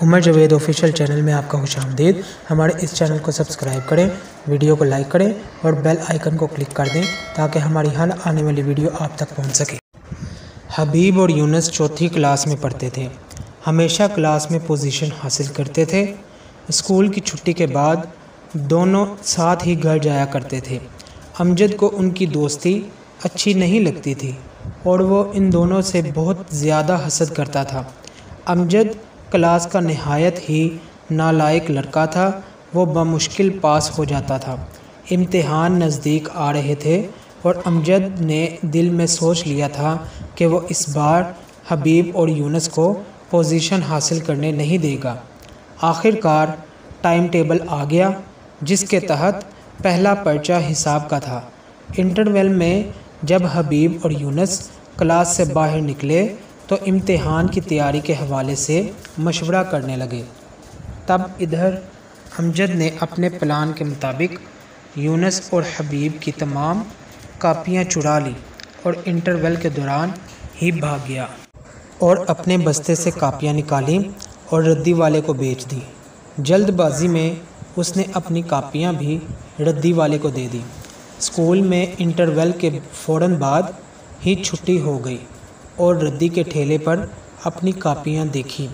عمر Javed official channel میں آپ کا خوش آمدید۔ ہمارے اس چینل کو سبسکرائب کریں، ویڈیو کو لائک کریں اور بیل آئیکن کو کلک کر دیں تاکہ ہماری ہر آنے والی ویڈیو آپ تک پہنچ سکے۔ حبیب اور یونس چوتھی کلاس میں پڑھتے تھے، ہمیشہ کلاس میں پوزیشن حاصل کرتے تھے۔ اسکول کی چھٹی کے بعد دونوں ساتھ ہی گھر جایا کرتے تھے۔ امجد کو ان کی دوستی اچھی نہیں لگتی تھی اور وہ ان دونوں سے بہت زیادہ حسد کرتا تھا۔ امجد کلاس کا نہایت ہی نالائق لڑکا تھا، وہ بمشکل پاس ہو جاتا تھا۔ امتحان نزدیک آ رہے تھے اور امجد نے دل میں سوچ لیا تھا کہ وہ اس بار حبیب اور یونس کو پوزیشن حاصل کرنے نہیں دے گا۔ آخر کار ٹائم ٹیبل آ گیا، جس کے تحت پہلا پرچہ حساب کا تھا۔ انٹرول میں جب حبیب اور یونس کلاس سے باہر نکلے تو امتحان کی تیاری کے حوالے سے مشورہ کرنے لگے۔ تب ادھر امجد نے اپنے پلان کے مطابق یونس اور حبیب کی تمام کاپیاں چرا لی اور انٹرول کے دوران ہی بھاگ گیا اور اپنے بستے سے کاپیاں نکالیں اور ردی والے کو بیچ دی۔ جلد بازی میں اس نے اپنی کاپیاں بھی ردی والے کو دے دی۔ اسکول میں انٹرول کے فوراً بعد ہی چھٹی ہو گئی اور ردی کے ٹھیلے پر اپنی کاپیاں دیکھیں۔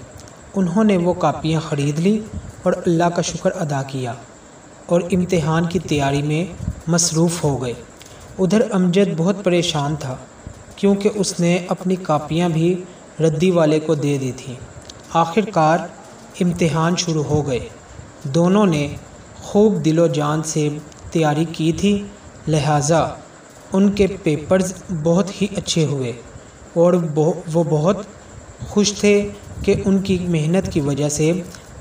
انہوں نے وہ کاپیاں خرید لی اور اللہ کا شکر ادا کیا اور امتحان کی تیاری میں مصروف ہو گئے۔ ادھر امجد بہت پریشان تھا کیونکہ اس نے اپنی کاپیاں بھی ردی والے کو دے دی تھیں۔ آخر کار امتحان شروع ہو گئے۔ دونوں نے خوب دل و جان سے تیاری کی تھی، لہٰذا ان کے پیپرز بہت ہی اچھے ہوئے اور وہ بہت خوش تھے کہ ان کی محنت کی وجہ سے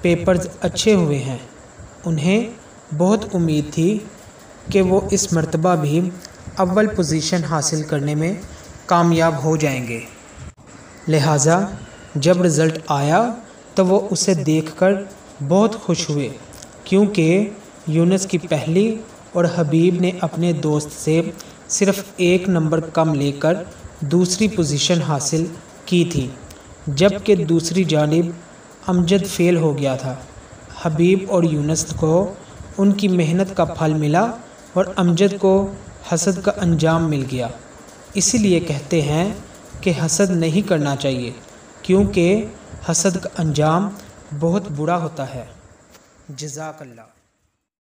پیپرز اچھے ہوئے ہیں۔ انہیں بہت امید تھی کہ وہ اس مرتبہ بھی اول پوزیشن حاصل کرنے میں کامیاب ہو جائیں گے۔ لہٰذا جب رزلٹ آیا تو وہ اسے دیکھ کر بہت خوش ہوئے کیونکہ یونس کی پہلی اور حبیب نے اپنے دوست سے صرف 1 نمبر کم لے کر دوسری پوزیشن حاصل کی تھی، جبکہ دوسری جانب امجد فیل ہو گیا تھا۔ حبیب اور یونس کو ان کی محنت کا پھل ملا اور امجد کو حسد کا انجام مل گیا۔ اسی لیے کہتے ہیں کہ حسد نہیں کرنا چاہیے کیونکہ حسد کا انجام بہت برا ہوتا ہے۔ جزاک اللہ۔